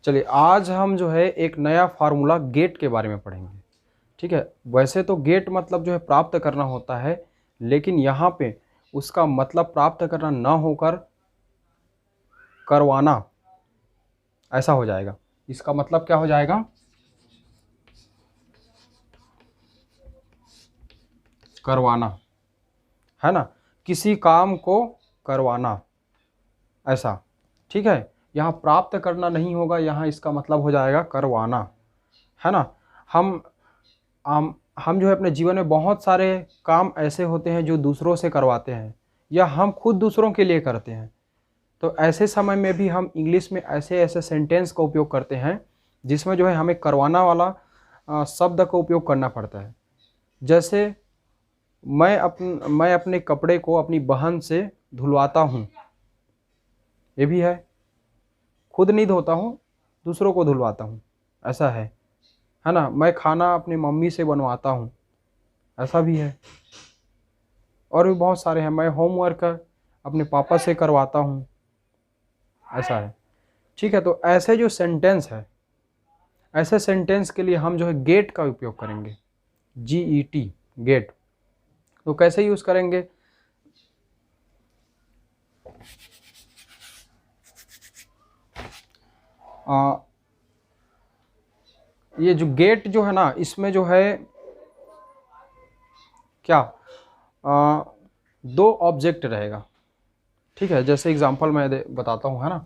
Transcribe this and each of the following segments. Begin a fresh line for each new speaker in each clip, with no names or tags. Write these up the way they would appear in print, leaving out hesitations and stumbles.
चलिए आज हम जो है एक नया फार्मूला गेट के बारे में पढ़ेंगे। ठीक है, वैसे तो गेट मतलब जो है प्राप्त करना होता है, लेकिन यहाँ पे उसका मतलब प्राप्त करना ना होकर करवाना ऐसा हो जाएगा। इसका मतलब क्या हो जाएगा? करवाना, है ना, किसी काम को करवाना ऐसा। ठीक है, यहाँ प्राप्त करना नहीं होगा, यहाँ इसका मतलब हो जाएगा करवाना, है ना। हम हम हम जो है अपने जीवन में बहुत सारे काम ऐसे होते हैं जो दूसरों से करवाते हैं या हम खुद दूसरों के लिए करते हैं। तो ऐसे समय में भी हम इंग्लिश में ऐसे ऐसे सेंटेंस का उपयोग करते हैं जिसमें जो है हमें करवाना वाला शब्द का उपयोग करना पड़ता है। जैसे मैं अपने कपड़े को अपनी बहन से धुलवाता हूँ, ये भी है, खुद नहीं धोता हूँ, दूसरों को धुलवाता हूँ, ऐसा है ना। मैं खाना अपनी मम्मी से बनवाता हूँ, ऐसा भी है। और भी बहुत सारे हैं, मैं होमवर्क अपने पापा से करवाता हूँ, ऐसा है। ठीक है, तो ऐसे जो सेंटेंस है, ऐसे सेंटेंस के लिए हम जो है गेट का उपयोग करेंगे, GET, गेट। तो कैसे यूज़ करेंगे? ये जो गेट जो है ना, इसमें जो है क्या, दो ऑब्जेक्ट रहेगा। ठीक है, जैसे एग्जांपल मैं बताता हूँ, है ना।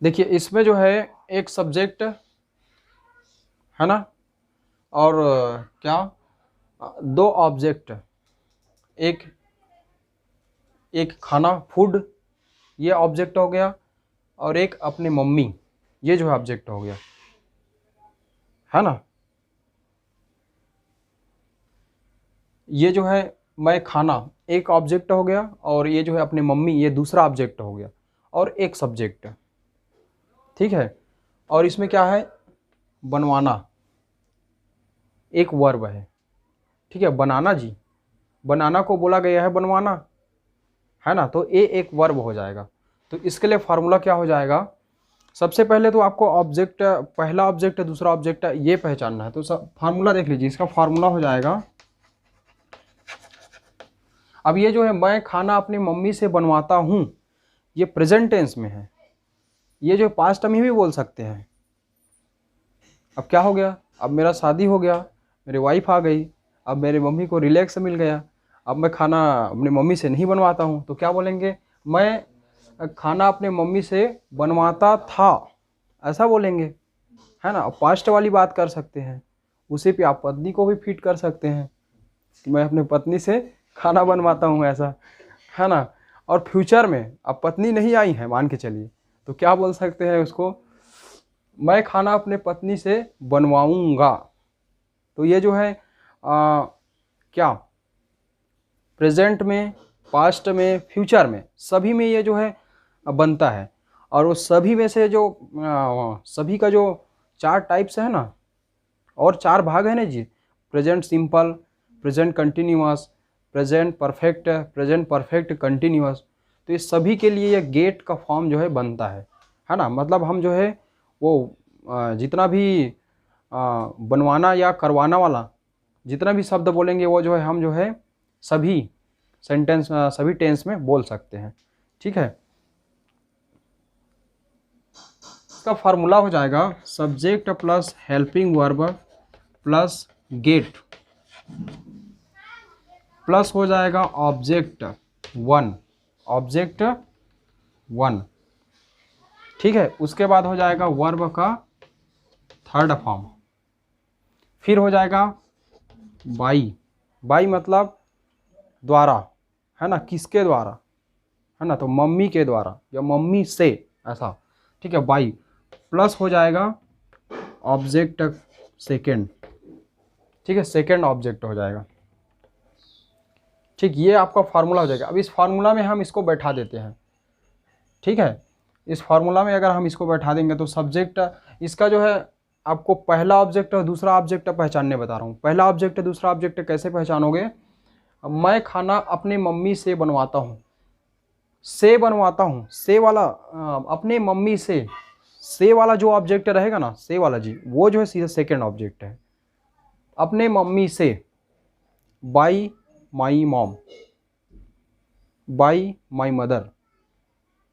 देखिए इसमें जो है एक सब्जेक्ट है ना, और क्या, दो ऑब्जेक्ट, एक एक खाना, फूड, ये ऑब्जेक्ट हो गया, और एक अपनी मम्मी, ये जो है ऑब्जेक्ट हो गया, है ना। ये जो है मैं खाना एक ऑब्जेक्ट हो गया, और ये जो है अपनी मम्मी ये दूसरा ऑब्जेक्ट हो गया, और एक सब्जेक्ट। ठीक है, और इसमें क्या है, बनवाना एक वर्ब है। ठीक है, बनाना जी, बनाना को बोला गया है बनवाना, है ना, तो ये एक वर्ब हो जाएगा। तो इसके लिए फार्मूला क्या हो जाएगा? सबसे पहले तो आपको ऑब्जेक्ट, पहला ऑब्जेक्ट दूसरा ऑब्जेक्ट ये पहचानना है। तो फार्मूला देख लीजिए, इसका फार्मूला हो जाएगा, अब ये जो है मैं खाना अपनी मम्मी से बनवाता हूँ, ये प्रेजेंट टेंस में है, ये जो पास्ट में भी बोल सकते हैं। अब क्या हो गया, अब मेरा शादी हो गया, मेरी वाइफ आ गई, अब मेरी मम्मी को रिलैक्स मिल गया, अब मैं खाना अपनी मम्मी से नहीं बनवाता हूँ, तो क्या बोलेंगे, मैं खाना अपने मम्मी से बनवाता था, ऐसा बोलेंगे, है ना। पास्ट वाली बात कर सकते हैं, उसी पे आप पत्नी को भी फिट कर सकते हैं कि मैं अपने पत्नी से खाना बनवाता हूँ, ऐसा, है ना। और फ्यूचर में अब पत्नी नहीं आई है मान के चलिए, तो क्या बोल सकते हैं उसको, मैं खाना अपने पत्नी से बनवाऊंगा। तो ये जो है क्या, प्रेजेंट में, पास्ट में, फ्यूचर में, सभी में ये जो है बनता है। और वो सभी में से जो सभी का जो चार टाइप्स है ना, और चार भाग है ना जी, present simple, present continuous, present perfect, present perfect continuous. तो ये सभी के लिए ये गेट का फॉर्म जो है बनता है ना। मतलब हम जो है वो जितना भी बनवाना या करवाना वाला जितना भी शब्द बोलेंगे, वो जो है हम जो है सभी सेंटेंस, सभी टेंस में बोल सकते हैं। ठीक है, इसका फार्मूला हो जाएगा subject plus helping verb plus get plus हो जाएगा ऑब्जेक्ट वन, ऑब्जेक्ट वन। ठीक है, उसके बाद हो जाएगा वर्ब का थर्ड फॉर्म, फिर हो जाएगा बाई, बाई मतलब द्वारा, है ना, किसके द्वारा, है ना, तो मम्मी के द्वारा या मम्मी से, ऐसा। ठीक है, बाई, प्लस हो जाएगा ऑब्जेक्ट सेकेंड। ठीक है, सेकेंड ऑब्जेक्ट हो जाएगा। ठीक, ये आपका फार्मूला हो जाएगा। अब इस फार्मूला में हम इसको बैठा देते हैं, ठीक है। इस फार्मूला में अगर हम इसको बैठा देंगे तो सब्जेक्ट इसका जो है, आपको पहला ऑब्जेक्ट और दूसरा ऑब्जेक्ट पहचानने बता रहा हूँ। पहला ऑब्जेक्ट दूसरा ऑब्जेक्ट कैसे पहचानोगे? मैं खाना अपनी मम्मी से बनवाता हूँ, से बनवाता हूँ, से वाला अपने मम्मी से वाला जो ऑब्जेक्ट रहेगा ना, से वाला जी, वो जो है सीधा सेकेंड ऑब्जेक्ट है। अपने मम्मी से, by my mom, by my mother,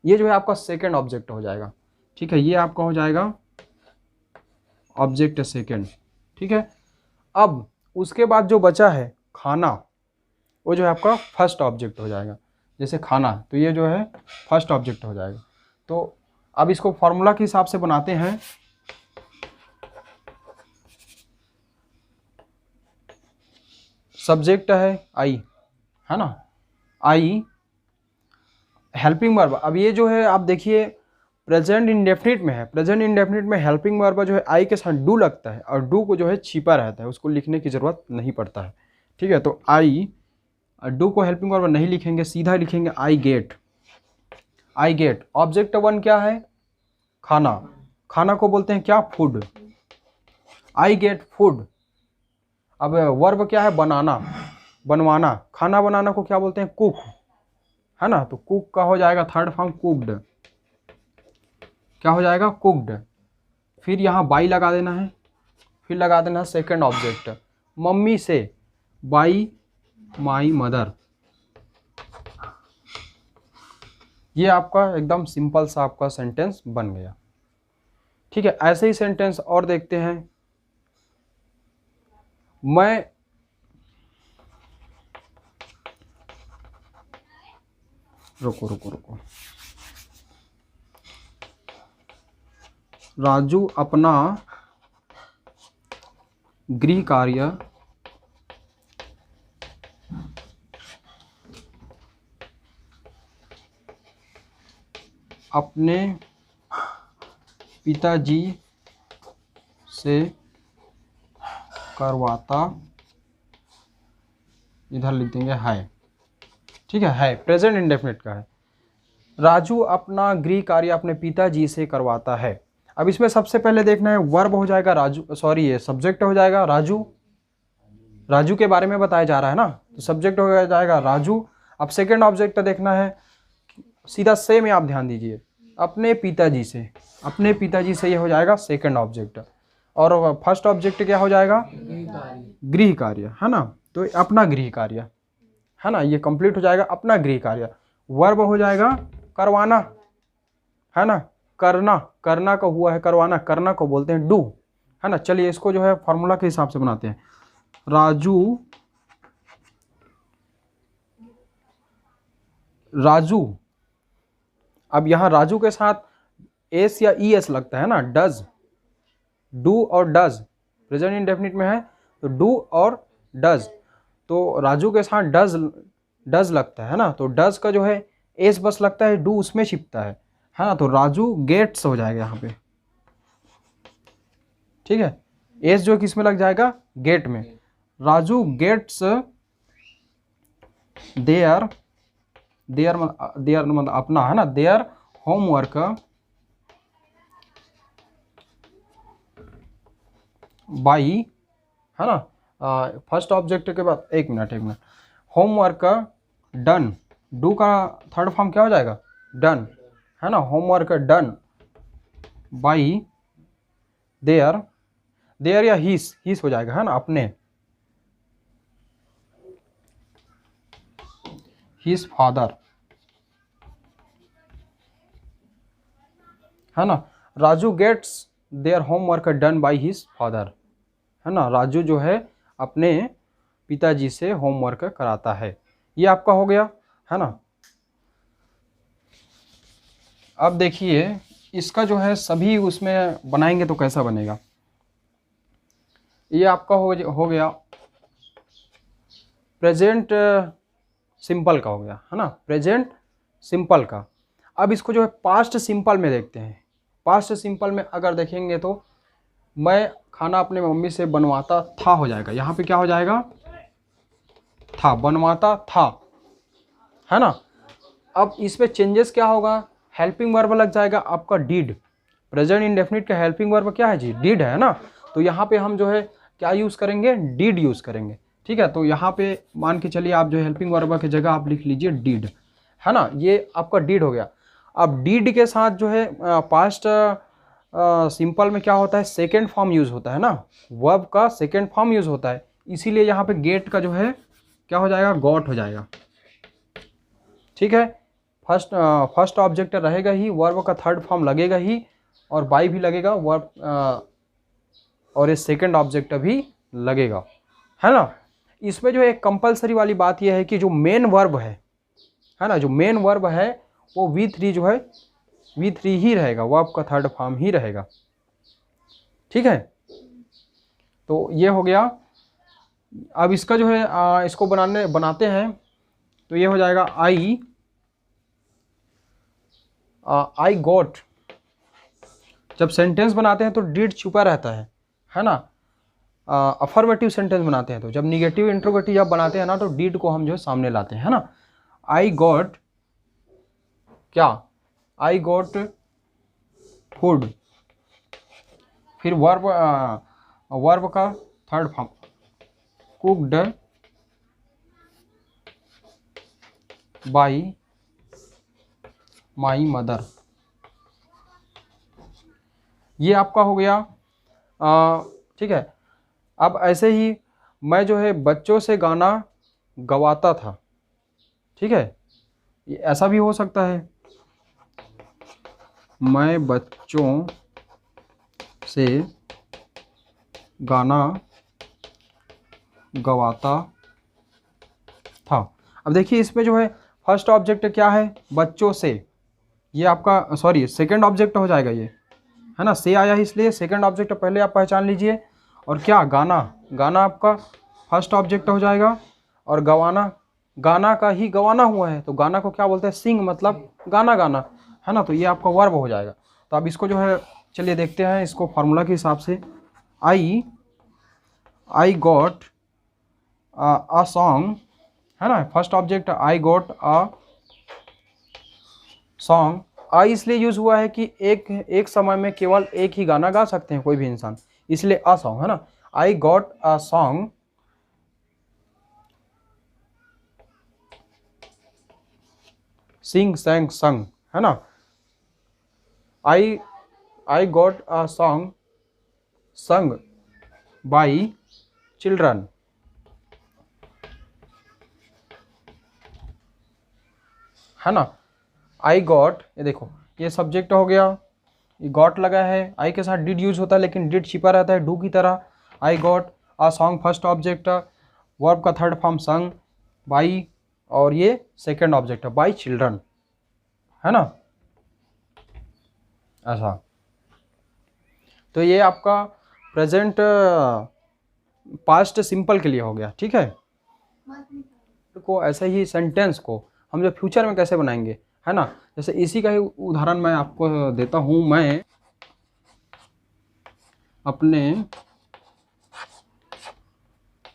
ये जो है आपका सेकेंड ऑब्जेक्ट हो जाएगा, ठीक है। ये आपका हो जाएगा ऑब्जेक्ट सेकेंड, ठीक है। अब उसके बाद जो बचा है खाना, वो जो है आपका फर्स्ट ऑब्जेक्ट हो जाएगा। जैसे खाना, तो ये जो है फर्स्ट ऑब्जेक्ट हो जाएगा। तो अब इसको फॉर्मूला के हिसाब से बनाते हैं। सब्जेक्ट है आई, है ना, आई, हेल्पिंग वर्ब। अब ये जो है आप देखिए प्रेजेंट इंडेफिनिट में है, प्रेजेंट इंडेफिनिट में हेल्पिंग वर्ब जो है आई के साथ डू लगता है, और डू को जो है छिपा रहता है, उसको लिखने की ज़रूरत नहीं पड़ता है, ठीक है। तो आई, डू को हेल्पिंग वर्ब नहीं लिखेंगे, सीधा लिखेंगे I get. I get, object one क्या है? खाना, खाना को बोलते हैं क्या? फूड। I get food. अब वर्ब क्या है? बनाना, बनवाना। खाना बनाना को क्या बोलते हैं? कुक, है ना। तो कुक का हो जाएगा थर्ड फॉर्म कुक्ड, क्या हो जाएगा? कुक्ड। फिर यहाँ बाई लगा देना है, फिर लगा देना है सेकंड ऑब्जेक्ट मम्मी से, बाई माई मदर। ये आपका एकदम सिंपल सा आपका सेंटेंस बन गया, ठीक है। ऐसे ही सेंटेंस और देखते हैं। मैं रुको रुको रुको, राजू अपना गृह कार्य अपने पिताजी से करवाता, इधर लिख देंगे है, ठीक है प्रेजेंट इंडेफिनिट का है। राजू अपना गृह कार्य अपने पिताजी से करवाता है। अब इसमें सबसे पहले देखना है वर्ब हो जाएगा राजू, सॉरी ये सब्जेक्ट हो जाएगा राजू, राजू के बारे में बताया जा रहा है ना, तो सब्जेक्ट हो जाएगा राजू। अब सेकंड ऑब्जेक्ट देखना है, सीधा से में आप ध्यान दीजिए, अपने पिताजी से, अपने पिताजी से ये हो जाएगा सेकंड ऑब्जेक्ट। और फर्स्ट ऑब्जेक्ट क्या हो जाएगा? गृह कार्य, है ना। तो अपना गृह कार्य, है ना, ये कंप्लीट हो जाएगा अपना गृह कार्य। वर्ब हो जाएगा करवाना, है ना, करना, करना का हुआ है करवाना, करना को बोलते हैं डू, है ना। चलिए इसको जो है फॉर्मूला के हिसाब से बनाते हैं। राजू, राजू, अब यहाँ राजू के साथ एस या ई एस लगता है ना, डज, डू और डज, प्रेजेंट इंडेफिनिट में है तो डू और डज, तो राजू के साथ डज, डज लगता है ना, तो डज का जो है एस बस लगता है, डू उसमें छिपता है ना। तो राजू गेट्स हो जाएगा यहाँ पे, ठीक है। एस जो किस में लग जाएगा? गेट में। राजू गेट्स देयर, देयर मतलब अपना, है ना, देयर होमवर्क बाई, है ना, फर्स्ट ऑब्जेक्ट के बाद एक मिनट, होमवर्क डन, डू का थर्ड फॉर्म क्या हो जाएगा? डन, है ना, homework done by their, their या हीस हो जाएगा, है ना, अपने, हिज फादर, है ना। Raju gets their homework done by his father, है ना, राजू जो है अपने पिताजी से होमवर्क कराता है। ये आपका हो गया, है ना। अब देखिए इसका जो है सभी उसमें बनाएंगे तो कैसा बनेगा। ये आपका हो गया प्रेजेंट सिंपल का, हो गया, है ना, प्रेजेंट सिंपल का। अब इसको जो है पास्ट सिंपल में देखते हैं। पास्ट सिंपल में अगर देखेंगे तो मैं खाना अपने मम्मी से बनवाता था हो जाएगा, यहाँ पे क्या हो जाएगा? था, बनवाता था, है ना। अब इस पे चेंजेस क्या होगा, हेल्पिंग वर्ब लग जाएगा आपका डिड। प्रेजेंट इंडेफिनिट का हेल्पिंग वर्ब क्या है जी, डिड है ना। तो यहाँ पे हम जो है क्या यूज़ करेंगे, डिड यूज़ करेंगे, ठीक है। तो यहाँ पे मान के चलिए आप जो हेल्पिंग वर्ब की जगह आप लिख लीजिए डिड, है ना, ये आपका डिड हो गया। अब डिड के साथ जो है पास्ट सिंपल में क्या होता है, सेकेंड फॉर्म यूज़ होता है ना, वर्ब का सेकेंड फॉर्म यूज़ होता है, इसीलिए यहाँ पे गेट का जो है क्या हो जाएगा, गॉट हो जाएगा, ठीक है। फर्स्ट ऑब्जेक्ट रहेगा ही, वर्ब का थर्ड फॉर्म लगेगा ही, और बाई भी लगेगा, वर्ब और ये सेकेंड ऑब्जेक्ट भी लगेगा, है ना। इसमें जो एक कंपलसरी वाली बात यह है कि जो मेन वर्ब है ना, जो मेन वर्ब है वो V3 जो है V3 ही रहेगा, वर्ब का थर्ड फॉर्म ही रहेगा, ठीक है। तो ये हो गया। अब इसका जो है इसको बनाते हैं, तो ये हो जाएगा आई गॉट। जब सेंटेंस बनाते हैं तो डिड छुपा रहता है ना। अफर्मेटिव सेंटेंस बनाते हैं तो, जब निगेटिव इंट्रोगेटिव जब बनाते हैं ना, तो डिड को हम जो है सामने लाते हैं, है ना। आई गॉट क्या, आई गॉट फूड, फिर वर्ब का third form cooked by my mother, ये आपका हो गया, ठीक है। अब ऐसे ही मैं जो है बच्चों से गाना गवाता था, ठीक है, ये ऐसा भी हो सकता है, मैं बच्चों से गाना गवाता था। अब देखिए इसमें जो है फर्स्ट ऑब्जेक्ट क्या है, बच्चों से, ये आपका सॉरी सेकंड ऑब्जेक्ट हो जाएगा ये, है ना, से आया है इसलिए सेकंड ऑब्जेक्ट पहले आप पहचान लीजिए। और क्या, गाना, गाना आपका फर्स्ट ऑब्जेक्ट हो जाएगा, और गवाना, गाना का ही गवाना हुआ है, तो गाना को क्या बोलते हैं, सिंग, मतलब गाना गाना, है ना। तो ये आपका वर्ब हो जाएगा। तो अब इसको जो है चलिए देखते हैं इसको फार्मूला के हिसाब से। आई गॉट अ सॉन्ग, है ना, first object I got a song. I इसलिए यूज हुआ है कि एक समय में केवल एक ही गाना गा सकते हैं कोई भी इंसान, इसलिए अ सॉन्ग, है ना। आई गॉट अ सॉन्ग सिंग सैंग संग, है ना। आई गॉट अ सॉन्ग संग बाई चिल्ड्रन, है ना। आई गॉट, ये देखो ये सब्जेक्ट हो गया, ये गॉट लगा है, आई के साथ डिड यूज होता है लेकिन डिड छिपा रहता है डू की तरह। आई got a song first object, verb का थर्ड फॉर्म संग बाई, और ये सेकंड ऑब्जेक्ट है बाई चिल्ड्रन, है ना, ऐसा। तो ये आपका प्रेजेंट पास्ट सिंपल के लिए हो गया, ठीक है। को ऐसे ही सेंटेंस को हम जो फ्यूचर में कैसे बनाएंगे, है ना। जैसे इसी का ही उदाहरण मैं आपको देता हूँ। मैं अपने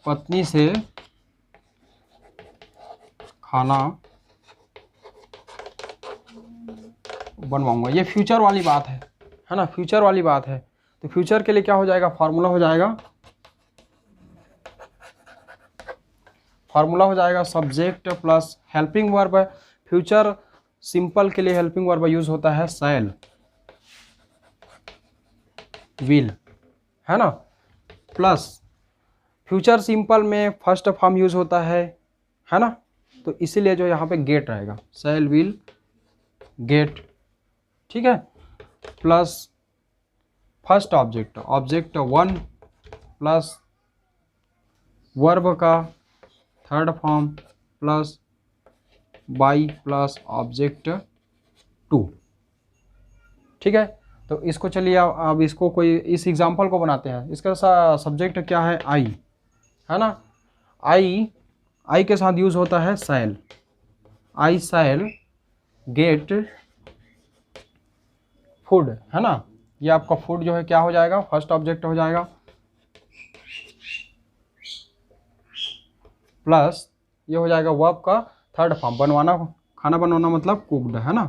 पत्नी से खाना बनवाऊंगा, ये फ्यूचर वाली बात है ना, फ्यूचर वाली बात है। तो फ्यूचर के लिए क्या हो जाएगा, फार्मूला हो जाएगा, सब्जेक्ट प्लस हेल्पिंग वर्ब है। फ्यूचर सिंपल के लिए हेल्पिंग वर्ब यूज होता है शैल विल, है ना, प्लस फ्यूचर सिंपल में फर्स्ट फॉर्म यूज होता है ना। तो इसीलिए जो यहाँ पे गेट रहेगा, शैल विल गेट, ठीक है, plus first object one plus verb का third form plus by plus object two, ठीक है। तो इसको चलिए अब इसको कोई इस एग्जांपल को बनाते हैं। इसका सब्जेक्ट क्या है, आई, है ना। आई के साथ यूज होता है शैल, आई शैल गेट फूड, है ना। ये आपका फूड जो है क्या हो जाएगा, फर्स्ट ऑब्जेक्ट हो जाएगा, प्लस ये हो जाएगा वर्ब का थर्ड फॉर्म, बनवाना, खाना बनवाना मतलब कुक्ड, है ना।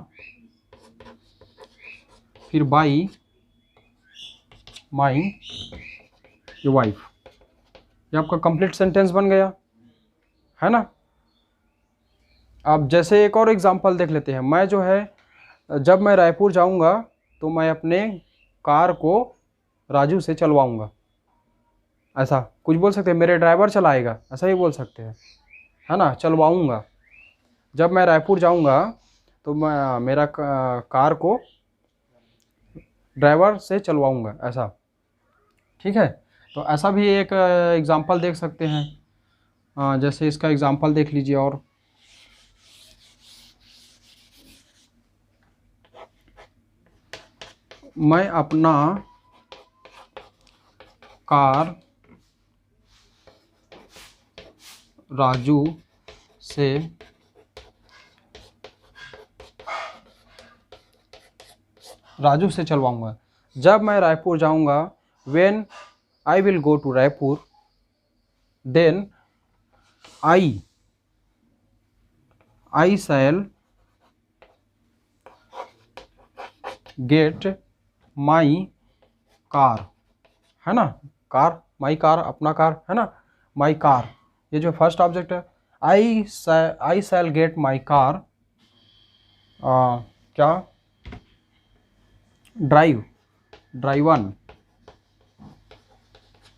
फिर बाई माई वाइफ, ये आपका कंप्लीट सेंटेंस बन गया, है ना। अब जैसे एक और एग्जांपल देख लेते हैं। मैं जो है जब मैं रायपुर जाऊंगा तो मैं अपने कार को राजू से चलवाऊंगा, ऐसा कुछ बोल सकते हैं। मेरे ड्राइवर चलाएगा, ऐसा ही बोल सकते हैं, है ना। चलवाऊंगा, जब मैं रायपुर जाऊंगा तो मैं मेरा कार को ड्राइवर से चलवाऊंगा, ऐसा, ठीक है। तो ऐसा भी एक एग्जांपल देख सकते हैं। जैसे इसका एग्जांपल देख लीजिए। और मैं अपना कार राजू से चलवाऊंगा जब मैं रायपुर जाऊंगा। When I will go to Raipur, then I shall get my car, है ना। कार, माई कार, अपना कार, है ना। माई कार, ये जो फर्स्ट ऑब्जेक्ट है। I shall get my car, क्या, ड्राइवन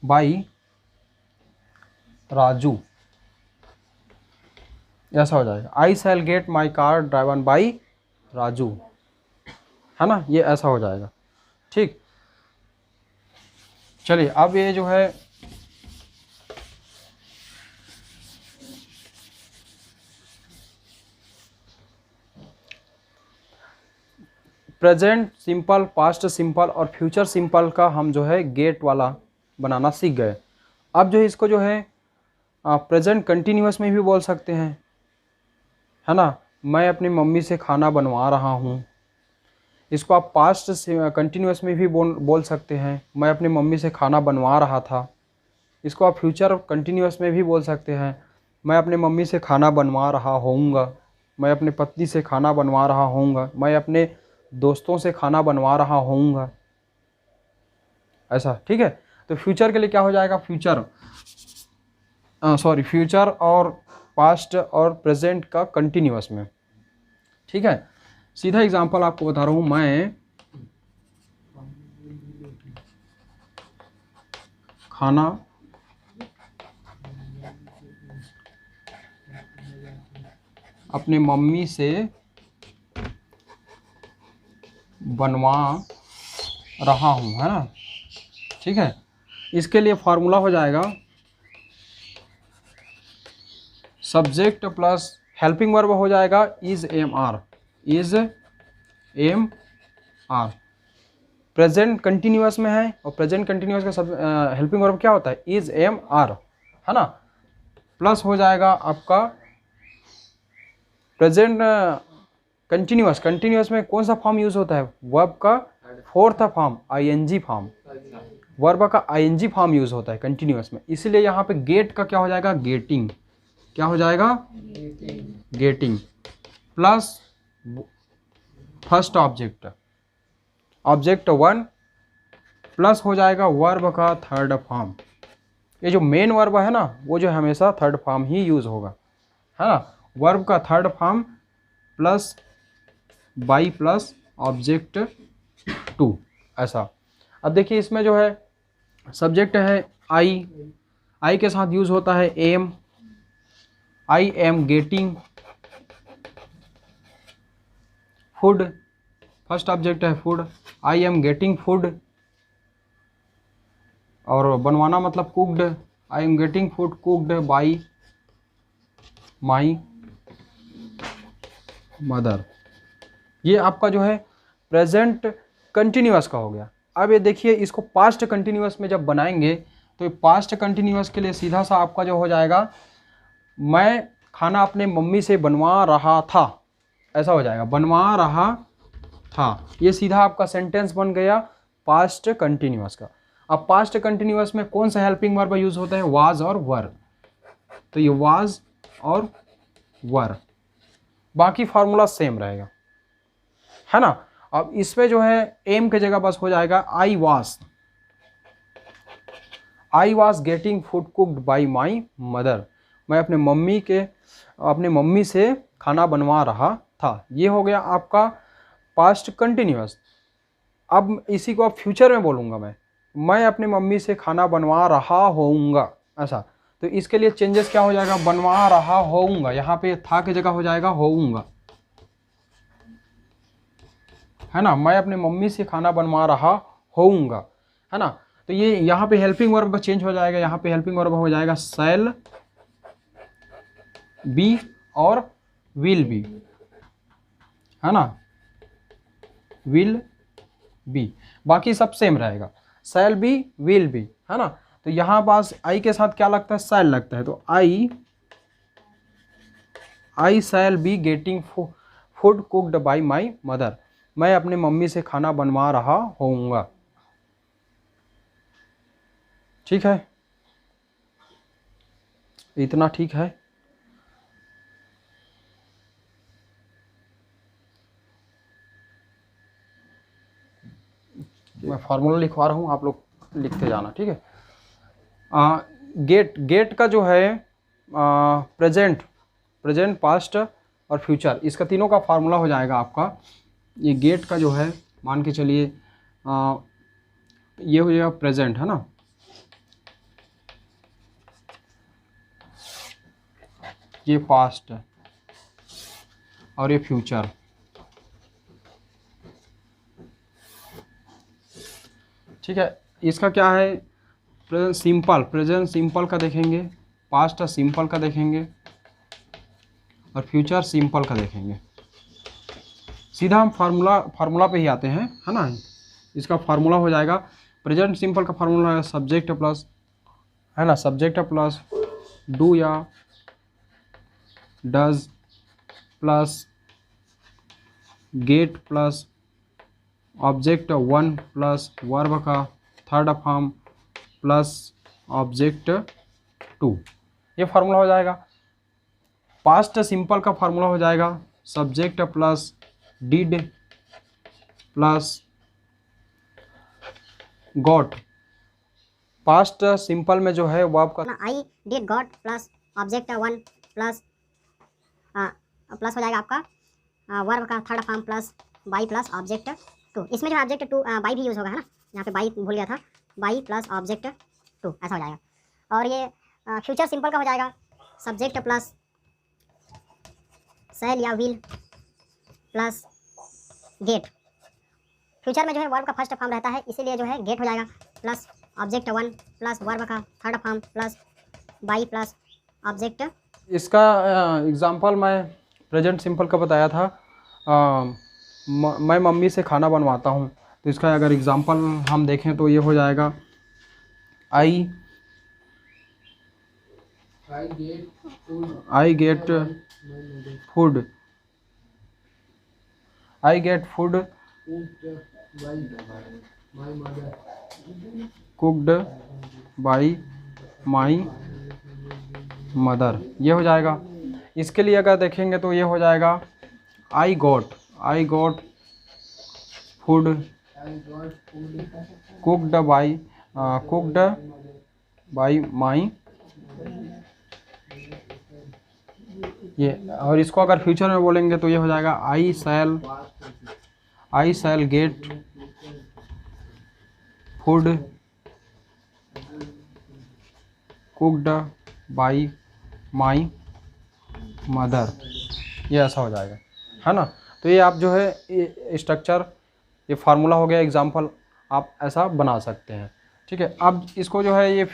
बाई राजू, ऐसा हो जाएगा। I shall get my car driven by Raju, है ना। ये ऐसा हो जाएगा, ठीक। चलिए अब ये जो है प्रेजेंट सिंपल, पास्ट सिंपल और फ्यूचर सिंपल का हम जो है गेट वाला बनाना सीख गए। अब जो इसको जो है प्रेजेंट कंटिन्यूअस में भी बोल सकते हैं, है ना। मैं अपनी मम्मी से खाना बनवा रहा हूँ, इसको आप पास्ट कंटिन्यूअस में भी बोल सकते हैं। मैं अपनी मम्मी से खाना बनवा रहा था, इसको आप फ्यूचर कंटिन्यूअस में भी बोल सकते हैं। मैं अपनी मम्मी से खाना बनवा रहा होऊंगा, मैं अपनी पत्नी से खाना बनवा रहा होऊंगा, मैं अपने दोस्तों से खाना बनवा रहा होऊंगा, ऐसा, ठीक है। तो फ्यूचर के लिए क्या हो जाएगा, फ्यूचर और पास्ट और प्रेजेंट का कंटिन्यूअस में, ठीक है। सीधा एग्जांपल आपको बता रहा हूँ। मैं खाना अपने मम्मी से बनवा रहा हूँ, है ना, ठीक है। इसके लिए फार्मूला हो जाएगा सब्जेक्ट प्लस हेल्पिंग वर्ब हो जाएगा is am are, is am are. Present continuous में है और प्रेजेंट कंटिन्यूअस का सब हेल्पिंग वर्ब क्या होता है, इज एम आर, है ना। प्लस हो जाएगा आपका प्रेजेंट कंटिन्यूअस में कौन सा फॉर्म यूज होता है, वर्ब का fourth form, ING form, verb का आईएनजी फॉर्म यूज होता है कंटिन्यूअस में। इसलिए यहाँ पे गेट का क्या हो जाएगा, गेटिंग, क्या हो जाएगा, getting plus first object one plus हो जाएगा वर्ब का थर्ड फॉर्म। ये जो मेन वर्ब है ना, वो जो हमेशा थर्ड फॉर्म ही यूज होगा, है ना। वर्ब का third form plus by plus object two, ऐसा। अब देखिए इसमें जो है सब्जेक्ट है आई के साथ यूज होता है am, I am getting food, first object है food, I am getting food. और बनवाना मतलब cooked, I am getting food cooked by my mother. ये आपका जो है प्रेजेंट कंटिन्यूअस का हो गया। अब ये देखिए इसको पास्ट कंटिन्यूअस में जब बनाएंगे तो ये पास्ट कंटिन्यूअस के लिए सीधा सा आपका जो हो जाएगा, मैं खाना अपने मम्मी से बनवा रहा था, ऐसा हो जाएगा, बनवा रहा था। ये सीधा आपका सेंटेंस बन गया पास्ट कंटिन्यूअस का। अब पास्ट कंटिन्यूअस में कौन सा हेल्पिंग वर्ब यूज होता है, वाज और वर। तो ये वाज और वर, बाकी फार्मूला सेम रहेगा, है ना। अब इसमें जो है एम की जगह बस हो जाएगा I was getting food cooked by my mother. मैं अपने मम्मी से खाना बनवा रहा था। ये हो गया आपका पास्ट कंटिन्यूअस। अब इसी को अब फ्यूचर में बोलूँगा मैं अपनी मम्मी से खाना बनवा रहा होऊंगा, ऐसा। तो इसके लिए चेंजेस क्या हो जाएगा, बनवा रहा होऊंगा, यहाँ पे था की जगह हो जाएगा होऊंगा, है ना। मैं अपनी मम्मी से खाना बनवा रहा होऊंगा, है ना। तो ये यहाँ पे हेल्पिंग वर्ब चेंज हो जाएगा, यहाँ पे हेल्पिंग वर्ब हो जाएगा शैल बी और विल बी, है ना, विल बी, बाकी सब सेम रहेगा, शैल बी विल बी, है ना। तो यहाँ पास आई के साथ क्या लगता है, शैल लगता है, तो I shall be getting food cooked by my mother. मैं अपनी मम्मी से खाना बनवा रहा होऊंगा। ठीक है, इतना ठीक है। मैं फार्मूला लिखवा रहा हूँ, आप लोग लिखते जाना, ठीक है। गेट का जो है प्रेजेंट पास्ट और फ्यूचर, इसका तीनों का फार्मूला हो जाएगा आपका। ये गेट का जो है मान के चलिए ये हो जाएगा प्रेजेंट, है ना, ये पास्ट है और ये फ्यूचर। ठीक है, इसका क्या है, प्रेजेंट सिंपल का देखेंगे, पास्ट सिंपल का देखेंगे और फ्यूचर सिंपल का देखेंगे। सीधा हम फार्मूला पे ही आते हैं, है ना। इसका फार्मूला हो जाएगा, प्रेजेंट सिंपल का फार्मूला है सब्जेक्ट प्लस, है ना, सब्जेक्ट प्लस डू या does plus get plus object one plus verb का third form plus object two, ये फार्मूला हो जाएगा। पास्ट सिंपल का फार्मूला हो जाएगा subject plus did plus got. Past simple में जो है वो आपका
I did got plus object one plus plus हो जाएगा आपका वर्ब का third form plus by plus object two. इसमें जो ऑब्जेक्ट टू बाई भी यूज़ होगा, है ना, यहाँ पे बाई भूल गया था, बाई प्लस ऑब्जेक्ट टू, ऐसा हो जाएगा। और ये फ्यूचर सिंपल का हो जाएगा सब्जेक्ट प्लस शैल या विल प्लस गेट। फ्यूचर में जो है वर्ब का फर्स्ट फॉर्म रहता है, इसीलिए जो है गेट हो जाएगा plus object one plus verb का third form plus by plus object.
इसका एग्जांपल मैं प्रेजेंट सिंपल का बताया था, मैं मम्मी से खाना बनवाता हूँ, तो इसका अगर एग्जांपल हम देखें तो ये हो जाएगा I get food cooked by my mother, ये हो जाएगा। इसके लिए अगर देखेंगे तो ये हो जाएगा I got food cooked by माई, ये। और इसको अगर फ्यूचर में बोलेंगे तो ये हो जाएगा I shall get food cooked by my mother, ये ऐसा हो जाएगा, है ना। तो ये आप जो है स्ट्रक्चर, ये फार्मूला हो गया, एग्जांपल आप ऐसा बना सकते हैं। ठीक है, अब इसको जो है ये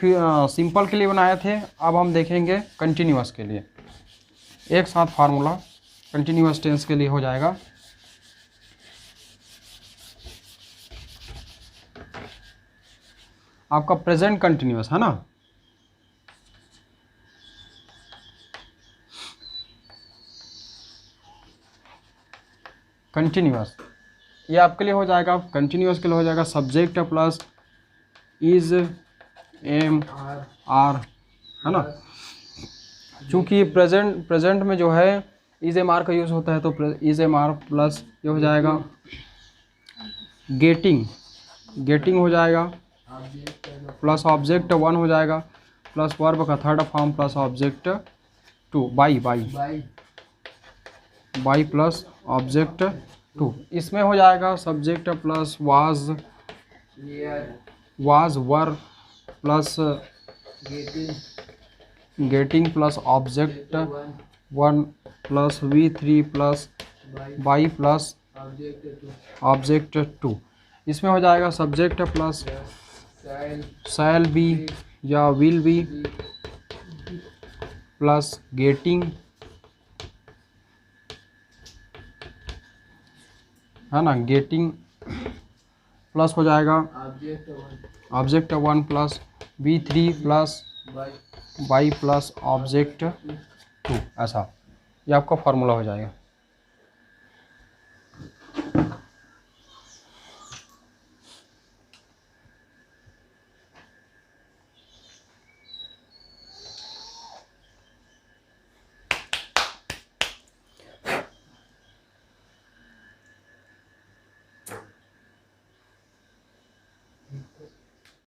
सिंपल के लिए बनाए थे, अब हम देखेंगे कंटिन्यूअस के लिए। एक साथ फार्मूला कंटिन्यूअस टेंस के लिए हो जाएगा। आपका प्रेजेंट कंटिन्यूअस, है ना, कंटिन्यूअस, ये आपके लिए हो जाएगा, कंटिन्यूअस के लिए हो जाएगा subject plus is am are, है ना, चूँकि प्रेजेंट में जो है इज एम आर का यूज़ होता है, तो इज एम आर प्लस ये हो जाएगा गेटिंग हो जाएगा, प्लस ऑब्जेक्ट 1 हो जाएगा, प्लस वर्ब का third form plus object 2 by plus object 2। इसमें हो जाएगा subject plus was were plus getting plus object 1 plus V3 plus by plus object 2। इसमें हो जाएगा सब्जेक्ट प्लस शैल बी या विल बी प्लस गेटिंग, है ना, गेटिंग प्लस हो जाएगा object 1 plus V3 plus by plus object 2। ऐसा ये आपका फार्मूला हो जाएगा।